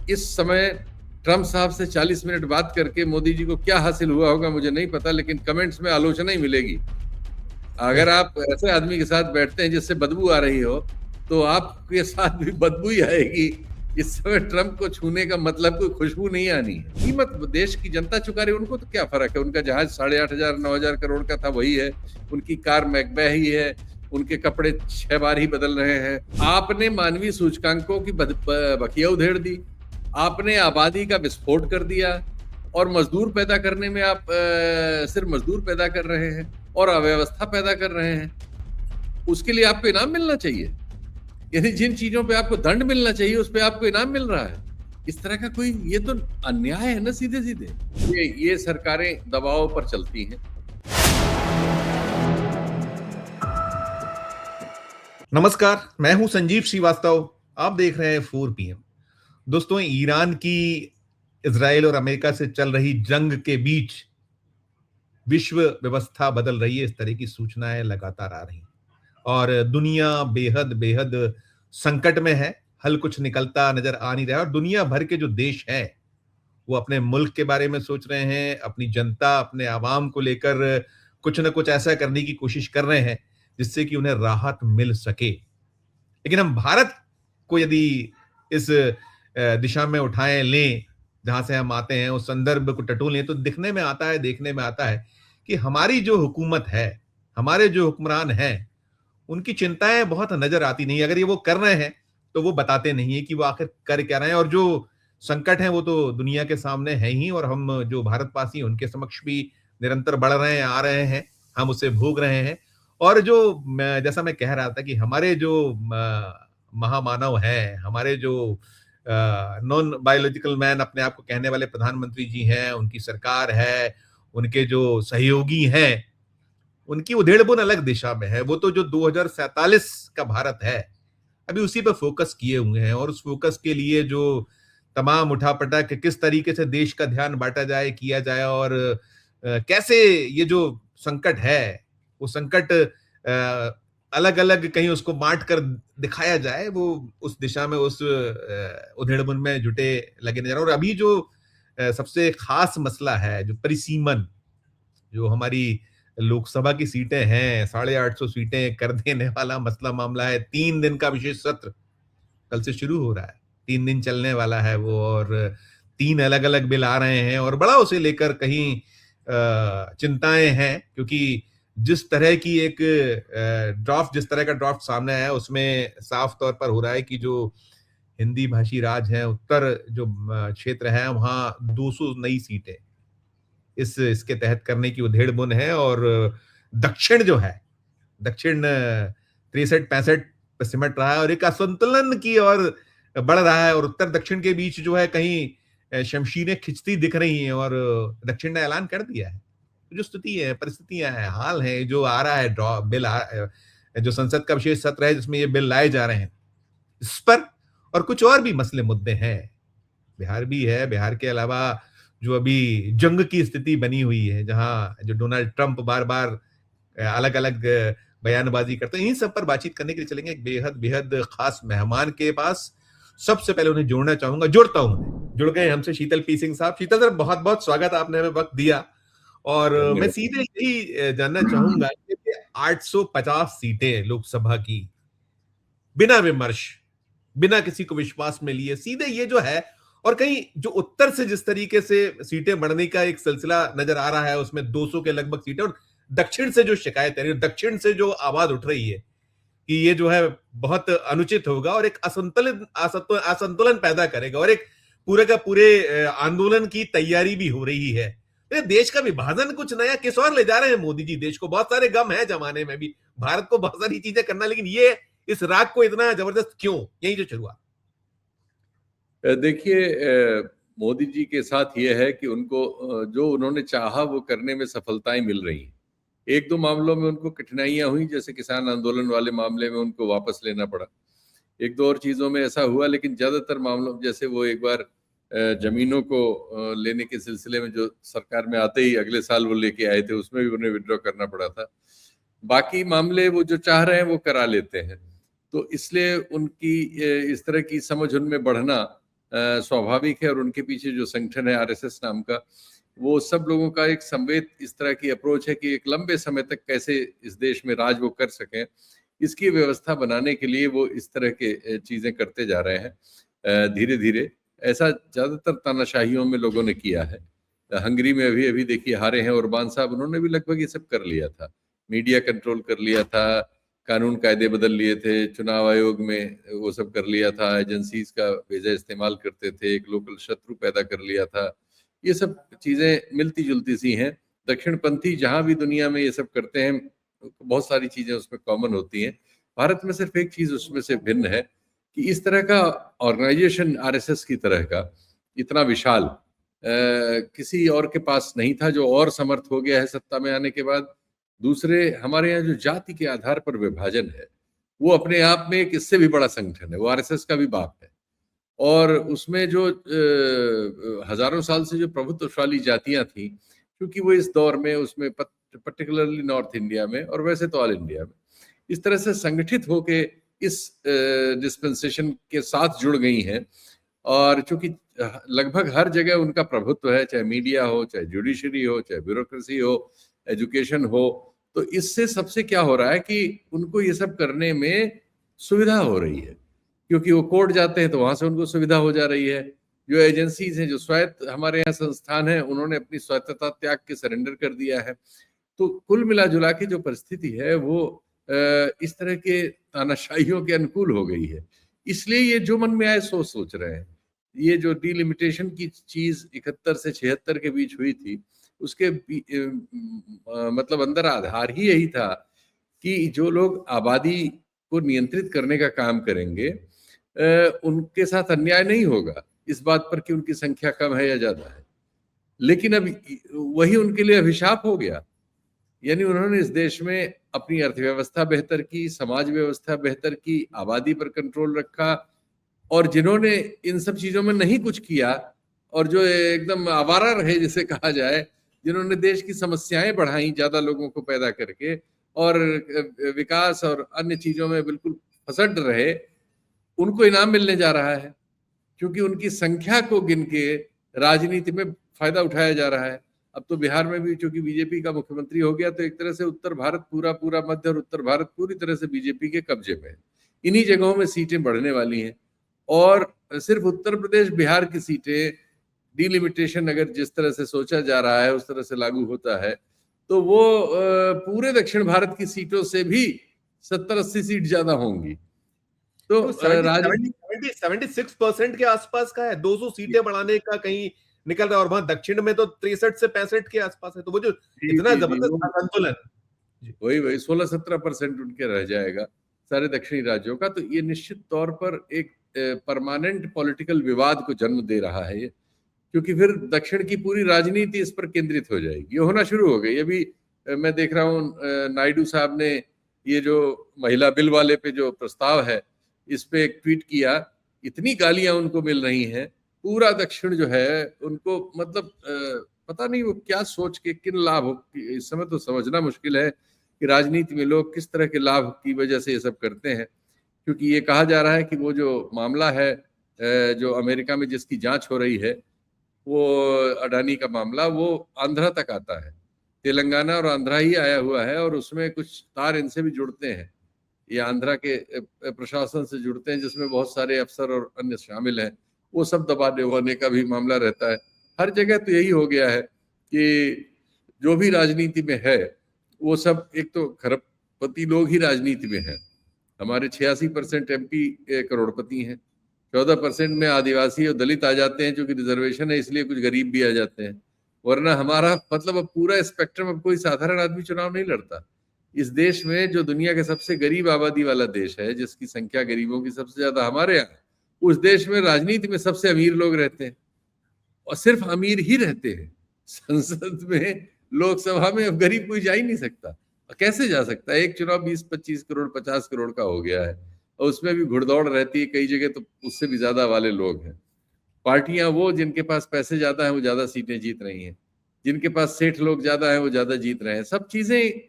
इस समय ट्रम्प साहब से 40 मिनट बात करके मोदी जी को क्या हासिल हुआ होगा मुझे नहीं पता, लेकिन कमेंट्स में आलोचना ही मिलेगी। अगर आप ऐसे आदमी के साथ बैठते हैं जिससे बदबू आ रही हो, तो आपके साथ भी बदबू ही आएगी। इस समय ट्रम्प को छूने का मतलब कोई खुशबू नहीं आनी है। कीमत देश की जनता चुका रही है, उनको तो क्या फर्क है। उनका जहाज 8,500 9,000 करोड़ का था, वही है। उनकी कार मैकबे ही है। उनके कपड़े 6 बार ही बदल रहे हैं। आपने मानवीय सूचकांकों की बखिया उधेड़ दी। आपने आबादी का विस्फोट कर दिया और मजदूर पैदा करने में आप सिर्फ मजदूर पैदा कर रहे हैं और अव्यवस्था पैदा कर रहे हैं। उसके लिए आपको इनाम मिलना चाहिए। यानी जिन चीजों पे आपको दंड मिलना चाहिए उस पे आपको इनाम मिल रहा है। इस तरह का कोई, ये तो अन्याय है ना सीधे सीधे। ये सरकारें दबाव पर चलती हैं। नमस्कार, मैं हूं संजीव श्रीवास्तव। आप देख रहे हैं 4 PM। दोस्तों, ईरान की इजराइल और अमेरिका से चल रही जंग के बीच विश्व व्यवस्था बदल रही है, इस तरह की सूचनाएं लगातार आ रही और दुनिया बेहद बेहद संकट में है। हल कुछ निकलता नजर आ नहीं रहा और दुनिया भर के जो देश हैं वो अपने मुल्क के बारे में सोच रहे हैं, अपनी जनता, अपने आवाम को लेकर कुछ न कुछ ऐसा करने की कोशिश कर रहे हैं जिससे कि उन्हें राहत मिल सके। लेकिन हम भारत को यदि इस दिशा में उठाएं लें जहां से हम आते हैं, उस संदर्भ को टटोलें, तो दिखने में आता है, देखने में आता है कि हमारी जो हुकूमत है, हमारे जो हुक्मरान हैं, उनकी चिंताएं बहुत नजर आती नहीं। अगर ये वो कर रहे हैं तो वो बताते नहीं है कि वो आखिर कर क्या रहे हैं। और जो संकट है वो तो दुनिया के सामने है ही और हम जो भारतवासी उनके समक्ष भी निरंतर बढ़ रहे हैं, आ रहे हैं, हम उसे भोग रहे हैं। और जो जैसा मैं कह रहा था कि हमारे जो महामानव हैं, हमारे जो नॉन बायोलॉजिकल मैन अपने आप को कहने वाले प्रधानमंत्री जी हैं, उनकी सरकार है, उनके जो सहयोगी हैं, उनकी उधेड़बुन अलग दिशा में है। वो तो जो 2047 का भारत है अभी उसी पर फोकस किए हुए हैं और उस फोकस के लिए जो तमाम उठापटक किस तरीके से देश का ध्यान बांटा जाए, किया जाए और कैसे ये जो संकट है वो संकट अलग अलग कहीं उसको बांट कर दिखाया जाए, वो उस दिशा में उस उधेड़बुन में जुटे लगे नजर। और अभी जो सबसे खास मसला है, जो परिसीमन, जो हमारी लोकसभा की सीटें हैं, 850 सीटें कर देने वाला मसला मामला है। 3 दिन का विशेष सत्र कल से शुरू हो रहा है, 3 दिन चलने वाला है वो, और 3 अलग अलग बिल आ रहे हैं और बड़ा उसे लेकर कहीं चिंताएं हैं, क्योंकि जिस तरह की एक जिस तरह का ड्राफ्ट सामने आया उसमें साफ तौर पर हो रहा है कि जो हिंदी भाषी राज्य है, उत्तर जो क्षेत्र है, वहां 200 नई सीटें इसके तहत करने की उधेड़बुन है। और दक्षिण जो है, दक्षिण 63-65 पे सिमट रहा है और एक असंतुलन की ओर बढ़ रहा है। और उत्तर दक्षिण के बीच जो है कहीं शमशीरें खिंचती दिख रही हैं और दक्षिण ने ऐलान कर दिया है। जो स्थिति है, परिस्थितियां हैं, हाल है, जो आ रहा है जो संसद का विशेष सत्र है जिसमें ये बिल लाए जा रहे हैं, इस पर और कुछ और भी मसले मुद्दे हैं। बिहार भी है, बिहार के अलावा जो अभी जंग की स्थिति बनी हुई है, जहां जो डोनाल्ड ट्रंप बार बार अलग अलग बयानबाजी करते हैं, इन्हीं सब पर बातचीत करने के लिए चलेंगे एक बेहद बेहद खास मेहमान के पास। सबसे पहले उन्हें जोड़ता हूं। जुड़ गए हमसे शीतल पी सिंह साहब। शीतल सर, बहुत बहुत स्वागत, आपने हमें वक्त दिया। और मैं सीधे यही जानना चाहूंगा कि 850 सीटें लोकसभा की, बिना विमर्श, बिना किसी को विश्वास में लिए, सीधे ये जो है, और कहीं जो उत्तर से जिस तरीके से सीटें बढ़ने का एक सिलसिला नजर आ रहा है, उसमें 200 के लगभग सीटें, और दक्षिण से जो शिकायत है, दक्षिण से जो आवाज उठ रही है कि ये जो है बहुत अनुचित होगा और एक असंतुलन पैदा करेगा और एक पूरे का पूरे आंदोलन की तैयारी भी हो रही है। तो देश का विभाजन कुछ नया किस और ले जा रहे हैं मोदी जी? देश को बहुत सारे गम है जमाने में भी, भारत को बहुत सारी चीजें करना, लेकिन ये इस राग को इतना जबरदस्त क्यों? यही जो शुरुआत। देखिए, मोदी जी के साथ ये है कि उनको जो उन्होंने चाहा वो करने में सफलताएं मिल रही हैं। 1-2 मामलों में उनको कठिनाइयां हुई, जैसे किसान आंदोलन वाले मामले में उनको वापस लेना पड़ा। 1-2 और चीजों में ऐसा हुआ, लेकिन ज्यादातर मामलों, जैसे वो एक बार जमीनों को लेने के सिलसिले में जो सरकार में आते ही अगले साल वो लेके आए थे, उसमें भी उन्हें विड्रॉ करना पड़ा था। बाकी मामले वो जो चाह रहे हैं वो करा लेते हैं। तो इसलिए उनकी इस तरह की समझ उनमें बढ़ना स्वाभाविक है, और उनके पीछे जो संगठन है आरएसएस नाम का, वो सब लोगों का एक संवेद इस तरह की अप्रोच है कि एक लंबे समय तक कैसे इस देश में राज वो कर सकें, इसकी व्यवस्था बनाने के लिए वो इस तरह के चीजें करते जा रहे हैं धीरे धीरे। ऐसा ज्यादातर तानाशाहियों में लोगों ने किया है। हंगरी में अभी अभी देखिए हारे हैं ओरबान साहब, उन्होंने भी लगभग ये सब कर लिया था, मीडिया कंट्रोल कर लिया था, कानून कायदे बदल लिए थे, चुनाव आयोग में वो सब कर लिया था, एजेंसीज का बेजा इस्तेमाल करते थे, एक लोकल शत्रु पैदा कर लिया था। ये सब चीजें मिलती जुलती सी हैं। दक्षिणपंथी जहां भी दुनिया में ये सब करते हैं, बहुत सारी चीजें उसमें कॉमन होती हैं। भारत में सिर्फ एक चीज उसमें से भिन्न है कि इस तरह का ऑर्गेनाइजेशन आरएसएस की तरह का इतना विशाल किसी और के पास नहीं था, जो और समर्थ हो गया है सत्ता में आने के बाद। दूसरे, हमारे यहाँ जो जाति के आधार पर विभाजन है, वो अपने आप में एक इससे भी बड़ा संगठन है, वो आरएसएस का भी बाप है। और उसमें जो हजारों साल से जो प्रभुत्वशाली जातियां थी, क्योंकि वो इस दौर में उसमें पर्टिकुलरली नॉर्थ इंडिया में और वैसे तो ऑल इंडिया में इस तरह से संगठित होके इस डिस्पेंसेशन के साथ जुड़ गई हैं। और चूंकि लगभग हर जगह उनका प्रभुत्व है, चाहे मीडिया हो, चाहे जुडिशरी हो, चाहे ब्यूरोक्रेसी हो, एजुकेशन हो, तो इससे सबसे क्या हो रहा है कि उनको ये सब करने में सुविधा हो रही है, क्योंकि वो कोर्ट जाते हैं तो वहां से उनको सुविधा हो जा रही है। जो एजेंसीज हैं, जो स्वायत्त हमारे यहाँ संस्थान है, उन्होंने अपनी स्वायत्तता त्याग के सरेंडर कर दिया है। तो कुल मिला जुला के जो परिस्थिति है वो इस तरह के तानाशाहियों के अनुकूल हो गई है। इसलिए ये जो मन में आए सो सोच रहे हैं। ये जो डिलिमिटेशन की चीज 71 से 76 के बीच हुई थी, उसके मतलब अंदर आधार ही यही था कि जो लोग आबादी को नियंत्रित करने का काम करेंगे उनके साथ अन्याय नहीं होगा इस बात पर कि उनकी संख्या कम है या ज्यादा है। लेकिन अब वही उनके लिए अभिशाप हो गया। यानी उन्होंने इस देश में अपनी अर्थव्यवस्था बेहतर की, समाज व्यवस्था बेहतर की, आबादी पर कंट्रोल रखा, और जिन्होंने इन सब चीजों में नहीं कुछ किया और जो एकदम आवारा रहे जिसे कहा जाए, जिन्होंने देश की समस्याएं बढ़ाई ज्यादा लोगों को पैदा करके और विकास और अन्य चीजों में बिल्कुल फसड रहे, उनको इनाम मिलने जा रहा है, क्योंकि उनकी संख्या को गिन के राजनीति में फायदा उठाया जा रहा है। अब तो बिहार में भी चूंकि बीजेपी का मुख्यमंत्री हो गया, तो एक तरह से उत्तर भारत पूरा मध्य और उत्तर भारत पूरी तरह से बीजेपी के कब्जे में है। इन्हीं जगहों में सीटें बढ़ने वाली हैं, और सिर्फ उत्तर प्रदेश बिहार की सीटें डिलिमिटेशन अगर जिस तरह से सोचा जा रहा है उस तरह से लागू होता है, तो वो पूरे दक्षिण भारत की सीटों से भी 70-80 सीट ज्यादा होंगी। तो 76% के आसपास का है, 200 सीटें बढ़ाने का कहीं निकल रहा है, और वहां दक्षिण में तो 63 से 65 के आसपास है। तो वो जो इतना जबरदस्त असंतुलन, वही 16-17% उनके रह जाएगा सारे दक्षिणी राज्यों का। तो ये निश्चित तौर पर एक परमानेंट पॉलिटिकल विवाद को जन्म दे रहा है ये, क्योंकि फिर दक्षिण की पूरी राजनीति इस पर केंद्रित हो जाएगी। ये होना शुरू हो गई। अभी मैं देख रहा हूँ नायडू साहब ने ये जो महिला बिल वाले पे जो प्रस्ताव है, इस पे एक ट्वीट किया, इतनी गालियां उनको मिल रही हैं। पूरा दक्षिण जो है उनको मतलब पता नहीं वो क्या सोच के किन लाभ, इस समय तो समझना मुश्किल है कि राजनीति में लोग किस तरह के लाभ की वजह से ये सब करते हैं। क्योंकि ये कहा जा रहा है कि वो जो मामला है जो अमेरिका में जिसकी जांच हो रही है, वो अडानी का मामला, वो आंध्रा तक आता है, तेलंगाना और आंध्रा ही आया हुआ है, और उसमें कुछ तार इनसे भी जुड़ते हैं, ये आंध्रा के प्रशासन से जुड़ते हैं, जिसमें बहुत सारे अफसर और अन्य शामिल हैं। वो सब दबाने उबाने का भी मामला रहता है। हर जगह तो यही हो गया है कि जो भी राजनीति में है वो सब एक तो खरबपति लोग ही राजनीति में हैं। हमारे 86% MP करोड़पति हैं, 14% में आदिवासी और दलित आ जाते हैं, क्योंकि रिजर्वेशन है इसलिए कुछ गरीब भी आ जाते हैं। वरना हमारा मतलब अब पूरा स्पेक्ट्रम, अब कोई साधारण आदमी चुनाव नहीं लड़ता। इस देश में जो दुनिया के सबसे गरीब आबादी वाला देश है, जिसकी संख्या गरीबों की सबसे ज्यादा हमारे यहाँ, उस देश में राजनीति में सबसे अमीर लोग रहते हैं, और सिर्फ अमीर ही रहते हैं। संसद में, लोकसभा में अब गरीब कोई जा ही नहीं सकता। कैसे जा सकता है? एक चुनाव 20-25 करोड़ 50 करोड़ का हो गया है, और उसमें भी घुड़दौड़ रहती है कई जगह, तो उससे भी ज्यादा वाले लोग हैं। पार्टियां वो जिनके पास पैसे ज्यादा हैं वो ज्यादा सीटें जीत रही हैं, जिनके पास सेठ लोग ज्यादा हैं वो ज्यादा जीत रहे हैं। सब चीजें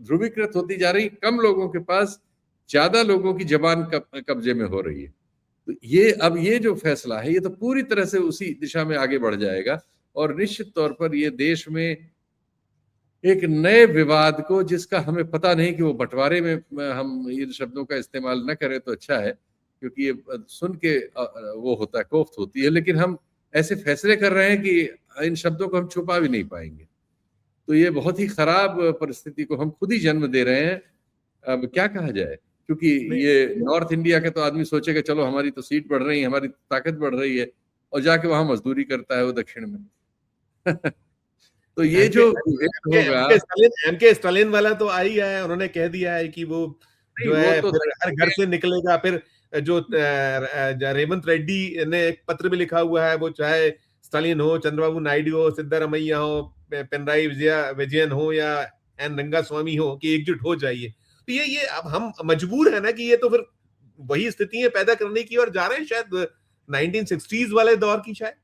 ध्रुवीकृत होती जा रही, कम लोगों के पास ज्यादा लोगों की जबान कब्जे में हो रही है। तो ये जो फैसला है ये तो पूरी तरह से उसी दिशा में आगे बढ़ जाएगा, और निश्चित तौर पर ये देश में एक नए विवाद को, जिसका हमें पता नहीं कि वो बंटवारे में हम इन शब्दों का इस्तेमाल न करें तो अच्छा है, क्योंकि ये सुन के वो होता है, कोफ्त होती है, लेकिन हम ऐसे फैसले कर रहे हैं कि इन शब्दों को हम छुपा भी नहीं पाएंगे। तो ये बहुत ही खराब परिस्थिति को हम खुद ही जन्म दे रहे हैं। अब क्या कहा जाए, क्योंकि ये नॉर्थ इंडिया के तो आदमी सोचेगा चलो हमारी तो सीट बढ़ रही है, हमारी ताकत बढ़ रही है, और जाके वहां मजदूरी करता है वो दक्षिण में। तो ये जो होगा, एमके स्टालिन वाला तो आ ही गया है, उन्होंने कह दिया है कि वो जो है तो फिर हर घर से निकलेगा। फिर जो रेवंत रेड्डी ने एक पत्र भी लिखा हुआ है, वो चाहे स्टालिन हो, चंद्रबाबू नायडू हो, सिद्धारमैया हो, पिनराई विजयन हो या एन रंगास्वामी हो, कि एकजुट हो जाइए। तो ये अब हम मजबूर है ना कि ये तो फिर वही स्थितियां पैदा करने की ओर जा रहे हैं, शायद 1960s वाले दौर की। शायद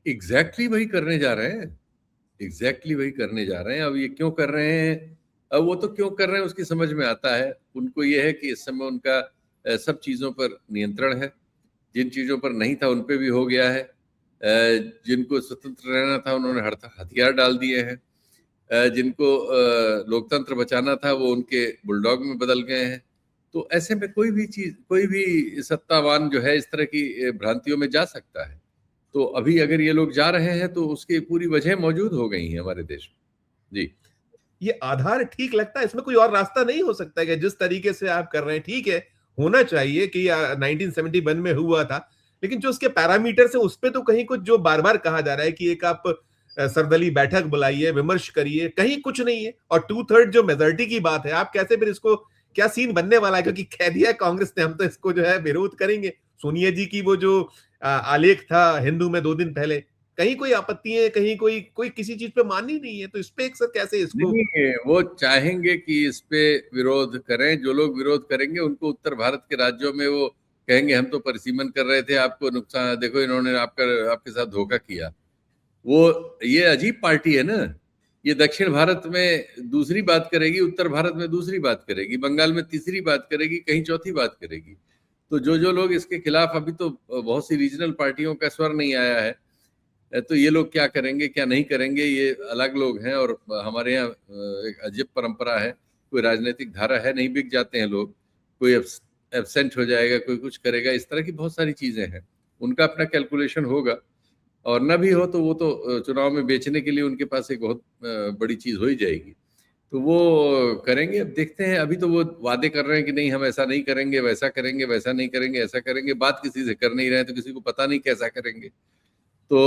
एग्जैक्टली वही करने जा रहे हैं, एग्जैक्टली वही करने जा रहे हैं। अब ये क्यों कर रहे हैं, अब वो तो क्यों कर रहे हैं उसकी समझ में आता है। उनको ये है कि इस समय उनका सब चीजों पर नियंत्रण है, जिन चीजों पर नहीं था उन पे भी हो गया है। जिनको स्वतंत्र रहना था उन्होंने हथियार डाल दिए हैं, जिनको लोकतंत्र बचाना था वो उनके बुलडॉग में बदल गए हैं। तो ऐसे में कोई भी सत्तावान जो है इस तरह की भ्रांतियों में जा सकता है। तो अभी अगर ये लोग जा रहे हैं तो उसकी पूरी वजह मौजूद हो गई है हमारे देश में। जी, ये आधार ठीक लगता है, इसमें कोई और रास्ता नहीं हो सकता है कि जिस तरीके से आप कर रहे हैं। ठीक है, होना चाहिए कि 1971 में हुआ था, लेकिन जो उसके पैरामीटर्स है उस पे तो कहीं कुछ, जो बार बार कहा जा रहा है कि एक आप सर्वदलीय बैठक बुलाइए, विमर्श करिए, कहीं कुछ नहीं है। और 2/3 जो मेजोरिटी की बात है, आप कैसे फिर इसको, क्या सीन बनने वाला है? क्योंकि कह दिया कांग्रेस ने हम तो इसको जो है विरोध करेंगे। सोनिया जी की वो जो आलेख था हिंदू में 2 दिन पहले, कहीं कोई आपत्ति है, कहीं कोई किसी चीज पे माननी नहीं है। तो इस पे एक सर कैसे इसको, नहीं, वो चाहेंगे कि इस पे विरोध करें। जो लोग विरोध करेंगे उनको उत्तर भारत के राज्यों में वो कहेंगे हम तो परिसीमन कर रहे थे, आपको नुकसान, देखो इन्होंने आपके साथ धोखा किया। वो ये अजीब पार्टी है ना, ये दक्षिण भारत में दूसरी बात करेगी, उत्तर भारत में दूसरी बात करेगी, बंगाल में तीसरी बात करेगी, कहीं चौथी बात करेगी। तो जो लोग इसके खिलाफ, अभी तो बहुत सी रीजनल पार्टियों का स्वर नहीं आया है, तो ये लोग क्या करेंगे क्या नहीं करेंगे, ये अलग लोग हैं। और हमारे यहाँ एक अजीब परंपरा है, कोई राजनीतिक धारा है नहीं, बिक जाते हैं लोग, कोई एब्सेंट हो जाएगा, कोई कुछ करेगा, इस तरह की बहुत सारी चीजें हैं। उनका अपना कैलकुलेशन होगा, और न भी हो तो वो तो चुनाव में बेचने के लिए उनके पास एक बहुत बड़ी चीज हो ही जाएगी, तो वो करेंगे। अब देखते हैं, अभी तो वो वादे कर रहे हैं कि नहीं हम ऐसा नहीं करेंगे, वैसा करेंगे, वैसा नहीं करेंगे, ऐसा करेंगे। बात किसी से कर नहीं रहे हैं तो किसी को पता नहीं कैसा करेंगे। तो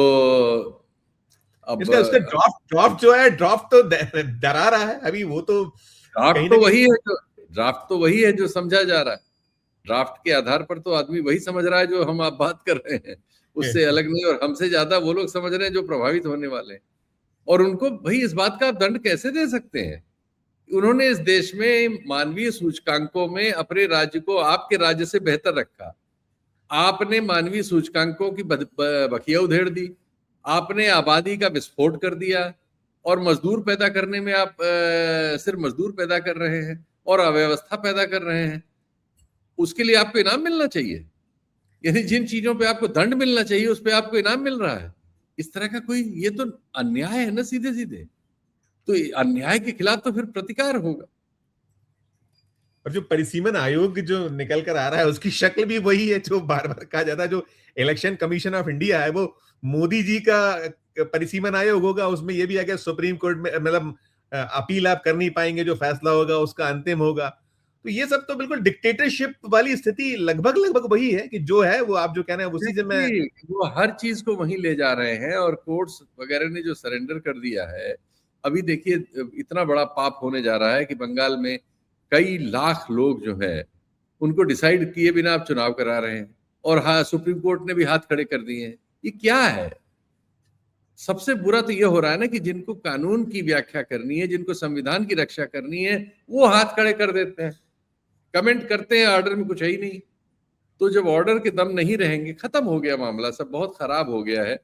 अब इसका उसका ड्राफ्ट जो है, ड्राफ्ट तो डरा रहा है अभी। वो तो ड्राफ्ट तो वही है जो समझा जा रहा है। ड्राफ्ट के आधार पर तो आदमी वही समझ रहा है जो हम आप बात कर रहे हैं, उससे अलग नहीं। और हमसे ज्यादा वो लोग समझ रहे हैं जो प्रभावित होने वाले हैं। और उनको भाई इस बात का आप दंड कैसे दे सकते हैं? उन्होंने इस देश में मानवीय सूचकांकों में अपने राज्य को आपके राज्य से बेहतर रखा। आपने मानवीय सूचकांकों की बखिया उधेड़ दी, आपने आबादी का विस्फोट कर दिया, और मजदूर पैदा करने में आप सिर्फ मजदूर पैदा कर रहे हैं और अव्यवस्था पैदा कर रहे हैं। उसके लिए आपको इनाम मिलना चाहिए, यानी जिन चीजों पे आपको दंड मिलना चाहिए उस पे आपको इनाम मिल रहा है। इस तरह का कोई, ये तो अन्याय है ना सीधे सीधे। तो अन्याय के खिलाफ तो फिर प्रतिकार होगा। और जो परिसीमन आयोग जो निकल कर आ रहा है, उसकी शक्ल भी वही है जो बार बार कहा जाता है। जो इलेक्शन कमीशन ऑफ इंडिया है वो मोदी जी का परिसीमन आयोग होगा। उसमें ये भी है कि सुप्रीम कोर्ट में मतलब अपील आप कर नहीं पाएंगे, जो फैसला होगा उसका अंतिम होगा। तो ये सब तो बिल्कुल डिक्टेटरशिप वाली स्थिति लगभग वही है कि जो है वो आप जो कह रहे हैं उसी से मैं, वो हर चीज को वहीं ले जा रहे हैं। और कोर्ट्स वगैरह ने जो सरेंडर कर दिया है, अभी देखिए इतना बड़ा पाप होने जा रहा है कि बंगाल में कई लाख लोग जो है उनको डिसाइड किए बिना आप चुनाव करा रहे हैं। और हाँ, सुप्रीम कोर्ट ने भी हाथ खड़े कर दिए हैं। ये क्या है? सबसे बुरा तो ये हो रहा है ना कि जिनको कानून की व्याख्या करनी है, जिनको संविधान की रक्षा करनी है, वो हाथ खड़े कर देते हैं, कमेंट करते हैं ऑर्डर में कुछ है ही नहीं। तो जब ऑर्डर के दम नहीं रहेंगे, खत्म हो गया मामला, सब बहुत खराब हो गया है।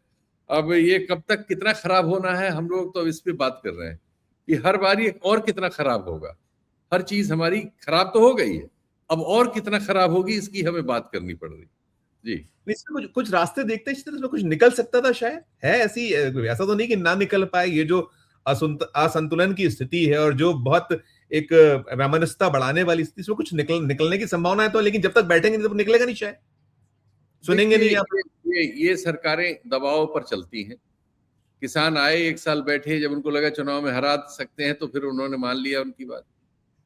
अब ये कब तक कितना खराब होना है, हम लोग तो इस पे बात कर रहे हैं कि हर बार ये और कितना खराब होगा। हर चीज हमारी खराब तो हो गई है, अब और कितना खराब होगी इसकी हमें बात करनी पड़ रही जी। इसमें कुछ कुछ रास्ते देखते हैं, इसमें कुछ निकल सकता था शायद, है ऐसी, ऐसा तो नहीं कि ना निकल पाए। ये जो असंतुलन की स्थिति है और जो बहुत एक वैमनस्यता बढ़ाने वाली स्थिति, इसमें कुछ निकलने की संभावना है तो, लेकिन जब तक बैठेंगे तब निकलेगा नहीं शायद, सुनेंगे नहीं आप। ये सरकारें दबाव पर चलती हैं। किसान आए, 1 साल बैठे, जब उनको लगा चुनाव में हरा सकते हैं तो फिर उन्होंने मान लिया उनकी बात।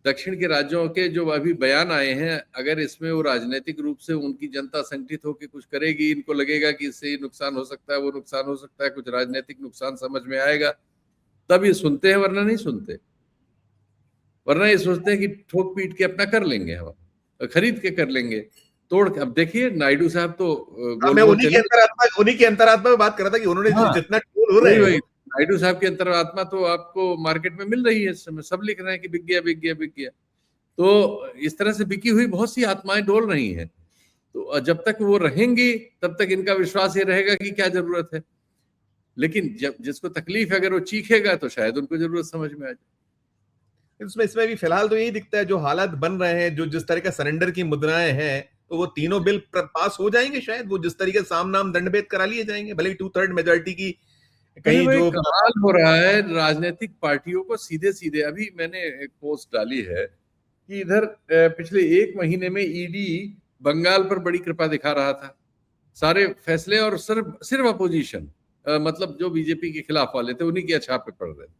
दक्षिण के राज्यों के जो अभी बयान आए हैं, अगर इसमें वो राजनीतिक रूप से उनकी जनता संगठित होकर कुछ करेगी, इनको लगेगा कि इससे नुकसान हो सकता है, वो नुकसान हो सकता है, कुछ राजनीतिक नुकसान समझ में आएगा, तब ये सुनते हैं, वरना नहीं सुनते। वरना ये सोचते हैं कि ठोक पीट के अपना कर लेंगे, हम खरीद के कर लेंगे, तोड़। अब देखिए नायडू साहब तो मैं उन्हीं की अंतरात्मा में बात कर रहा था कि उन्होंने जितना टोल हो रहे हैं, नायडू साहब की अंतरात्मा तो आपको मार्केट में मिल रही है इस समय, सब लिख रहे हैं कि बिक गया बिक गया बिक गया। तो इस तरह से बिकी हुई बहुत सी आत्माएं डोल रही हैं। तो जब तक वो रहेंगी तब तक इनका विश्वास ये रहेगा कि क्या जरूरत है, लेकिन जब जिसको तकलीफ है अगर वो चीखेगा तो शायद उनको जरूरत समझ में आ जाए। इसमें भी फिलहाल तो यही दिखता है, जो हालात बन रहे हैं, जो जिस तरह का सरेंडर की मुद्राएं हैं, तो वो तीनों बिल पास हो जाएंगे शायद। वो जिस तरीके से साम नाम दंडभेद करा लिए जाएंगे, भले ही 2/3 मेजोरिटी की कहीं जो कमाल हो रहा है राजनीतिक पार्टियों को सीधे सीधे। अभी मैंने एक पोस्ट डाली है कि इधर पिछले 1 महीने में ईडी बंगाल पर बड़ी कृपा दिखा रहा था, सारे फैसले, और सिर्फ अपोजिशन, मतलब जो बीजेपी के खिलाफ वाले थे उन्हीं के छापे पड़ रहे थे।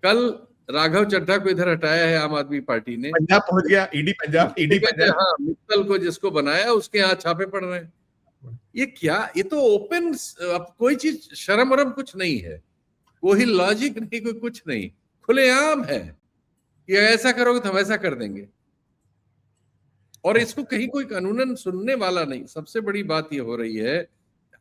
कल राघव चड्ढा को इधर हटाया है आम आदमी पार्टी ने, पंजाब पहुंच गया, ईडी पंजाब। हाँ, मित्तल को जिसको बनाया उसके यहाँ छापे पड़ रहे हैं। ये क्या, ये तो ओपन, अब कोई चीज शर्म वरम कुछ नहीं है, कोई लॉजिक नहीं, कोई कुछ नहीं, खुलेआम है कि ऐसा करोगे तो हम ऐसा कर देंगे, और इसको कहीं कोई कानूनन सुनने वाला नहीं। सबसे बड़ी बात ये हो रही है,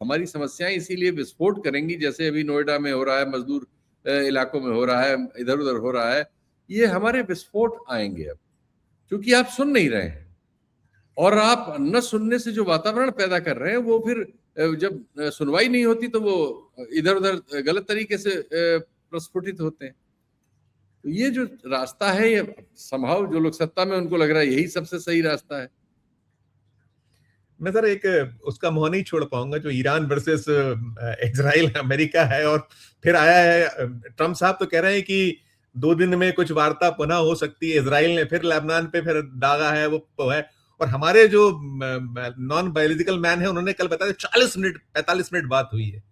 हमारी समस्याएं इसीलिए विस्फोट करेंगी, जैसे अभी नोएडा में हो रहा है, मजदूर इलाकों में हो रहा है, इधर उधर हो रहा है, ये हमारे विस्फोट आएंगे अब, क्योंकि आप सुन नहीं रहे हैं, और आप न सुनने से जो वातावरण पैदा कर रहे हैं, वो फिर जब सुनवाई नहीं होती तो वो इधर उधर गलत तरीके से प्रस्फुटित होते हैं। तो ये जो रास्ता है, ये संभव जो लोग सत्ता में उनको लग रहा है यही सबसे सही रास्ता है। मैं सर एक उसका मुंह नहीं छोड़ पाऊंगा, जो ईरान वर्सेस इजराइल अमेरिका है, और फिर आया है ट्रम्प साहब तो कह रहे हैं कि 2 दिन में कुछ वार्ता पुनः हो सकती है। इजराइल ने फिर लेबनान पे फिर दागा है, वो है। और हमारे जो नॉन बायोलॉजिकल मैन है, उन्होंने कल बताया 40 मिनट 45 मिनट बात हुई है।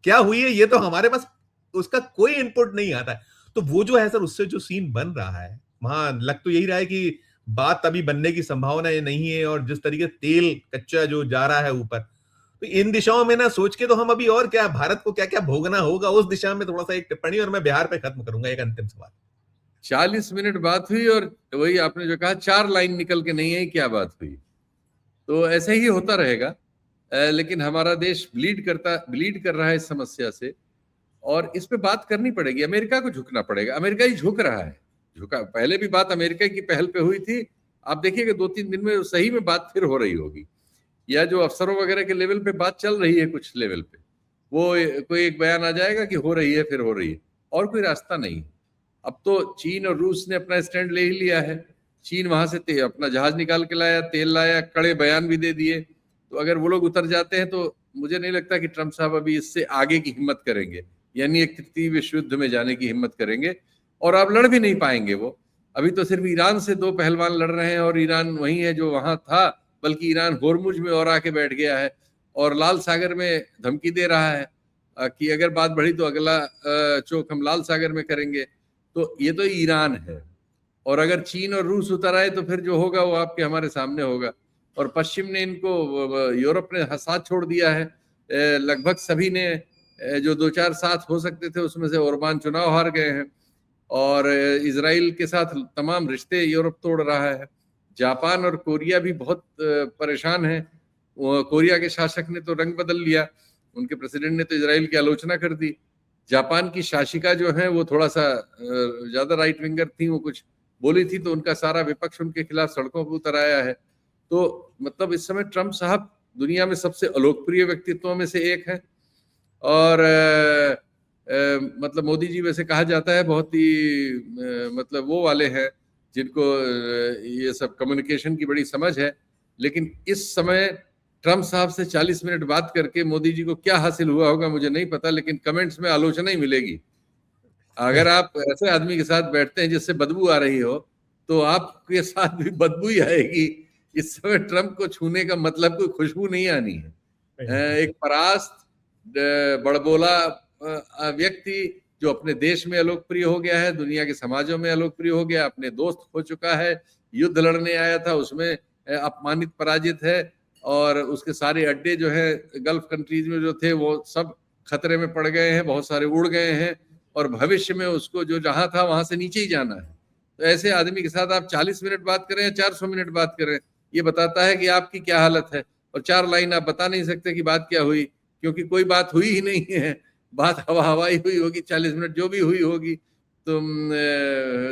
क्या हुई है ये तो हमारे पास उसका कोई इनपुट नहीं आता है। तो वो जो है सर, उससे जो सीन बन रहा है, वहां लग तो यही रहा है कि बात अभी बनने की संभावना नहीं है, और जिस तरीके तेल कच्चा जो जा रहा है ऊपर, तो इन दिशाओं में ना सोच के तो हम अभी और क्या, भारत को क्या क्या भोगना होगा, उस दिशा में थोड़ा सा एक टिप्पणी, और मैं बिहार पे खत्म करूंगा एक अंतिम सवाल। 40 मिनट बात हुई, और वही आपने जो कहा 4 लाइन निकल के नहीं है, क्या बात हुई। तो ऐसे ही होता रहेगा, लेकिन हमारा देश ब्लीड कर रहा है इस समस्या से, और इस पे बात करनी पड़ेगी। अमेरिका को झुकना पड़ेगा, अमेरिका ही झुक रहा है, झुका। पहले भी बात अमेरिका की पहल पे हुई थी, आप देखिएगा 2-3 दिन में सही में बात फिर हो रही होगी, या जो अफसरों वगैरह के लेवल पे बात चल रही है कुछ लेवल पे, वो कोई एक बयान आ जाएगा कि हो रही है, फिर हो रही है, और कोई रास्ता नहीं। अब तो चीन और रूस ने अपना स्टैंड ले ही लिया है। चीन वहां से अपना जहाज निकाल के लाया, तेल लाया, कड़े बयान भी दे दिए। तो अगर वो लोग उतर जाते हैं तो मुझे नहीं लगता कि ट्रम्प साहब अभी इससे आगे की हिम्मत करेंगे, यानी एक तृतीय विश्व युद्ध में जाने की हिम्मत करेंगे, और आप लड़ भी नहीं पाएंगे। वो अभी तो सिर्फ ईरान से 2 पहलवान लड़ रहे हैं, और ईरान वही है जो वहां था, बल्कि ईरान होर्मुज में और आके बैठ गया है, और लाल सागर में धमकी दे रहा है कि अगर बात बढ़ी तो अगला चौक हम लाल सागर में करेंगे। तो ये तो ईरान है, और अगर चीन और रूस उतर आए तो फिर जो होगा वो आपके हमारे सामने होगा। और पश्चिम ने इनको, यूरोप ने साथ छोड़ दिया है, लगभग सभी ने, जो 2-4 साथ हो सकते थे उसमें से ओरबान चुनाव हार गए हैं, और इजराइल के साथ तमाम रिश्ते यूरोप तोड़ रहा है। जापान और कोरिया भी बहुत परेशान है। कोरिया के शासक ने तो रंग बदल लिया, उनके प्रेसिडेंट ने तो इजराइल की आलोचना कर दी। जापान की शासिका जो है वो थोड़ा सा ज्यादा राइट विंगर थी, वो कुछ बोली थी तो उनका सारा विपक्ष उनके खिलाफ सड़कों पर उतर आया है। तो मतलब इस समय ट्रम्प साहब दुनिया में सबसे अलोकप्रिय व्यक्तित्वों में से एक है, और मतलब मोदी जी वैसे कहा जाता है बहुत ही मतलब वो वाले हैं, जिनको ये सब कम्युनिकेशन की बड़ी समझ है। लेकिन इस समय ट्रम्प साहब से 40 मिनट बात करके मोदी जी को क्या हासिल हुआ होगा मुझे नहीं पता, लेकिन कमेंट्स में आलोचना ही मिलेगी। अगर आप ऐसे आदमी के साथ बैठते हैं जिससे बदबू आ रही हो, तो आपके साथ भी बदबू ही आएगी। इस समय ट्रम्प को छूने का मतलब कोई खुशबू नहीं आनी है। एक परास्त बड़बोला व्यक्ति जो अपने देश में अलोकप्रिय हो गया है, दुनिया के समाजों में अलोकप्रिय हो गया, अपने दोस्त खो चुका है, युद्ध लड़ने आया था उसमें अपमानित पराजित है, और उसके सारे अड्डे जो है गल्फ कंट्रीज में जो थे वो सब खतरे में पड़ गए हैं, बहुत सारे उड़ गए हैं, और भविष्य में उसको जो जहां था वहां से नीचे ही जाना है। तो ऐसे आदमी के साथ आप 40 मिनट बात करें या 400 मिनट बात करें, ये बताता है कि आपकी क्या हालत है। और 4 लाइन आप बता नहीं सकते कि बात क्या हुई, क्योंकि कोई बात हुई ही नहीं है, बात हवा ही हुई होगी 40 मिनट जो भी हुई होगी। तो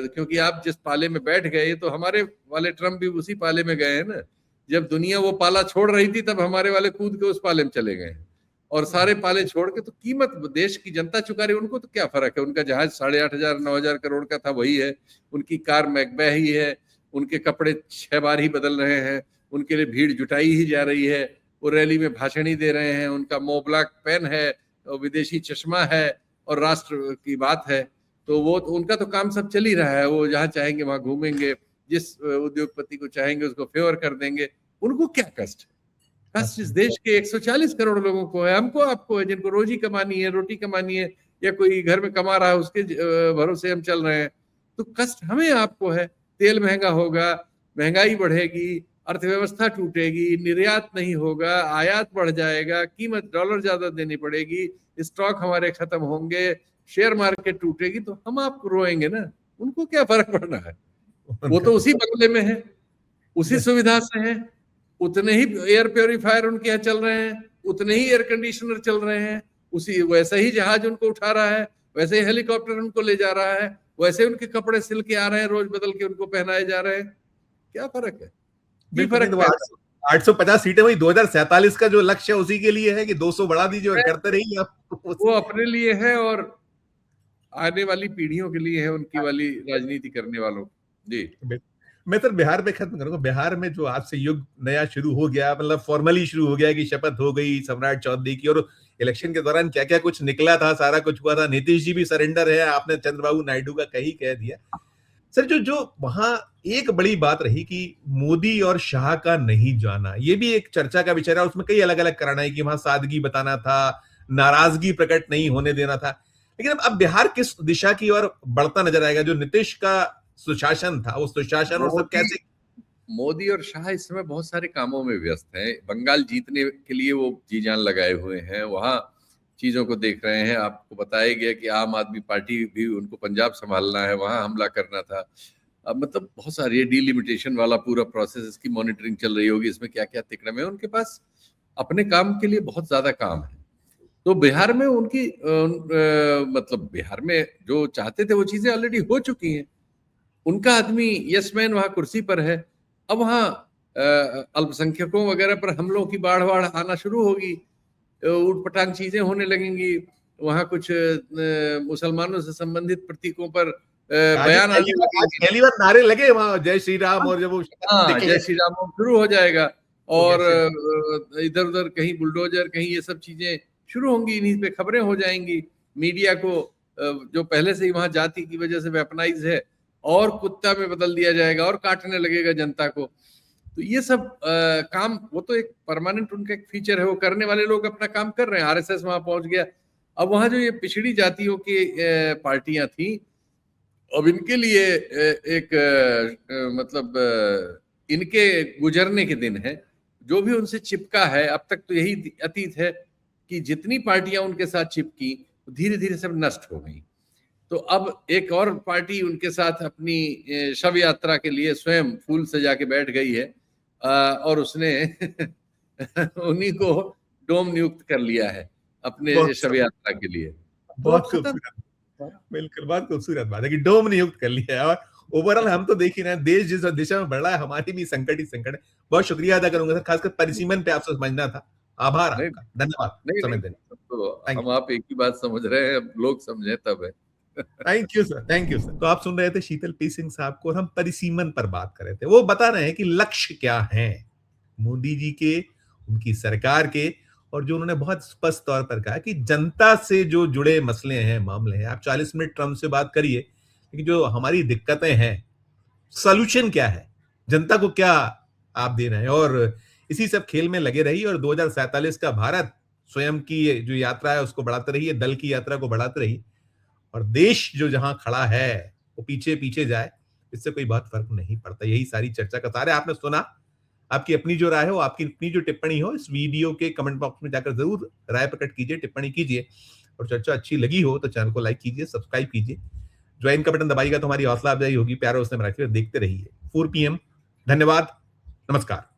क्योंकि आप जिस पाले में बैठ गए, तो हमारे वाले ट्रम्प भी उसी पाले में गए हैं ना। जब दुनिया वो पाला छोड़ रही थी तब हमारे वाले कूद के उस पाले में चले गए हैं, और सारे पाले छोड़ के तो कीमत देश की जनता चुका रही है। उनको तो क्या फर्क है, उनका जहाज 8,500 9,000 करोड़ का था वही है, उनकी कार मैकबे ही है, उनके कपड़े 6 बार ही बदल रहे हैं, उनके लिए भीड़ जुटाई ही जा रही है, वो रैली में भाषण ही दे रहे हैं, उनका मोब्लैक पेन है, विदेशी चश्मा है, और राष्ट्र की बात है। तो वो तो उनका तो काम सब चल ही रहा है, वो जहां चाहेंगे वहां घूमेंगे, जिस उद्योगपति को चाहेंगे उसको फेवर कर देंगे। उनको क्या कष्ट है? कष्ट इस देश के 140 करोड़ लोगों को है, हमको आपको है, जिनको रोजी कमानी है, रोटी कमानी है, या कोई घर में कमा रहा है उसके भरोसे हम चल रहे हैं। तो कष्ट हमें आपको है। तेल महंगा होगा, महंगाई बढ़ेगी, अर्थव्यवस्था टूटेगी, निर्यात नहीं होगा, आयात बढ़ जाएगा, कीमत डॉलर ज्यादा देनी पड़ेगी, स्टॉक हमारे खत्म होंगे, शेयर मार्केट टूटेगी, तो हम आप रोएंगे ना। उनको क्या फर्क पड़ना है, वो तो उसी बंगले में है, उसी सुविधा से है, उतने ही एयर प्योरीफायर उनके यहाँ चल रहे हैं, उतने ही एयर कंडीशनर चल रहे हैं, उसी वैसा ही जहाज उनको उठा रहा है, वैसे ही हेलीकॉप्टर उनको ले जा रहा है, वैसे उनके कपड़े सिल के आ रहे हैं, रोज बदल के उनको पहनाए जा रहे हैं। क्या फर्क है? 850 सीटें वही 2047 का जो लक्ष्य है उसी के लिए है कि 200 बढ़ा दीजिए और करते रहिए आप। वो अपने लिए है और आने वाली पीढ़ियों के लिए है, उनकी वाली राजनीति करने वालों। जी मैं तो बिहार पे खत्म करूंगा। बिहार में जो आज से युग नया शुरू हो गया, मतलब फॉर्मली शुरू हो गया कि शपथ हो गई सम्राट चौधरी की, और इलेक्शन के दौरान क्या क्या कुछ निकला था, सारा कुछ हुआ था। नीतीश जी भी सरेंडर है, आपने चंद्रबाबू नायडू का कहीं कह दिया। सर जो वहां एक बड़ी बात रही कि मोदी और शाह का नहीं जाना, ये भी एक चर्चा का विषय है। उसमें कई अलग अलग कारण है कि वहां सादगी बताना था, नाराजगी प्रकट नहीं होने देना था। लेकिन अब बिहार किस दिशा की ओर बढ़ता नजर आएगा? जो नीतीश का सुशासन था, वो सुशासन और सब कैसे? मोदी और शाह इस समय बहुत सारे कामों में व्यस्त हैं। बंगाल जीतने के लिए वो जी जान लगाए हुए हैं, वहां चीजों को देख रहे हैं। आपको बताया गया कि आम आदमी पार्टी भी उनको पंजाब संभालना है, वहां हमला करना था। अब मतलब बहुत सारी डिलिमिटेशन वाला पूरा प्रोसेस, इसकी मॉनिटरिंग चल रही होगी, इसमें क्या क्या तिकड़म है। उनके पास अपने काम के लिए बहुत ज्यादा काम है। तो बिहार में उनकी मतलब बिहार में जो चाहते थे वो चीजें ऑलरेडी हो चुकी हैं। उनका आदमी यस मैन वहां कुर्सी पर है। अब वहां अल्पसंख्यकों वगैरह पर हमलों की बाढ़ आना शुरू होगी, उटपटांग चीजें होने लगेंगी। वहां कुछ मुसलमानों से संबंधित प्रतीकों पर बयान आने लगेंगे। पहली बार नारे लगे वहां जय श्री राम, और जब वो जय श्री राम शुरू हो जाएगा, और इधर उधर कहीं बुलडोजर, कहीं ये सब चीजें शुरू होंगी, इन्हीं पे खबरें हो जाएंगी। मीडिया को जो पहले से ही वहां जाति की वजह से वेपनाइज है, और कुत्ता में बदल दिया जाएगा और काटने लगेगा जनता को। तो ये सब काम, वो तो एक परमानेंट उनका एक फीचर है, वो करने वाले लोग अपना काम कर रहे हैं। आरएसएस वहां पहुंच गया। अब वहां जो ये पिछड़ी जातियों की पार्टियां थी, अब इनके लिए एक मतलब इनके गुजरने के दिन है। जो भी उनसे चिपका है, अब तक तो यही अतीत है कि जितनी पार्टियां उनके साथ चिपकी धीरे धीरे सब नष्ट हो गई। तो अब एक और पार्टी उनके साथ अपनी शव यात्रा के लिए स्वयं फूल सजा के बैठ गई है, और उसने उन्हीं को डोम नियुक्त कर लिया है अपने शव यात्रा के लिए। बहुत खूबसूरत, बिल्कुल बहुत खूबसूरत बात है कि डोम नियुक्त कर लिया है। और ओवरऑल हम तो देख ही रहे हैं, देश जिस दिशा में बढ़ रहा है, हमारी भी संकट ही संकट है। बहुत शुक्रिया अदा करूंगा सर, खासकर परिसीमन पे आपसे समझना था। आभार आपका, धन्यवाद समय देने। तो हम आप एक ही बात समझ रहे हैं, अब लोग समझे तब है। Thank you sir, thank you sir. तो आप सुन रहे थे शीतल पी सिंह साहब को, और हम परिसीमन पर बात कर रहे थे। वो बता रहे हैं कि लक्ष्य क्या है मोदी जी के, उनकी सरकार के, और जो उन्होंने बहुत स्पष्ट तौर पर कहा कि जनता से जो जुड़े मसले हैं, मामले हैं। आप 40 मिनट ट्रम्प से बात करिए, लेकिन जो हमारी दिक्कतें हैं, सॉल्यूशन क्या है, जनता को क्या आप दे रहे हैं, और इसी सब खेल में लगे रहिए। और 2047 का भारत स्वयं की जो यात्रा है उसको बढ़ाते रहिए, दल की यात्रा को बढ़ाते रहिए, और देश जो जहां खड़ा है वो पीछे पीछे जाए, इससे कोई बहुत फर्क नहीं पड़ता। यही सारी चर्चा का सार है। आपने सुना, आपकी अपनी जो राय हो, आपकी अपनी जो टिप्पणी हो, इस वीडियो के कमेंट बॉक्स में जाकर जरूर राय प्रकट कीजिए, टिप्पणी कीजिए। और चर्चा अच्छी लगी हो तो चैनल को लाइक कीजिए, सब्सक्राइब कीजिए, ज्वाइन का बटन दबाइएगा तो हमारी हौसला अफजाई होगी। प्यार उसने देखते रहिए 4 PM। धन्यवाद, नमस्कार।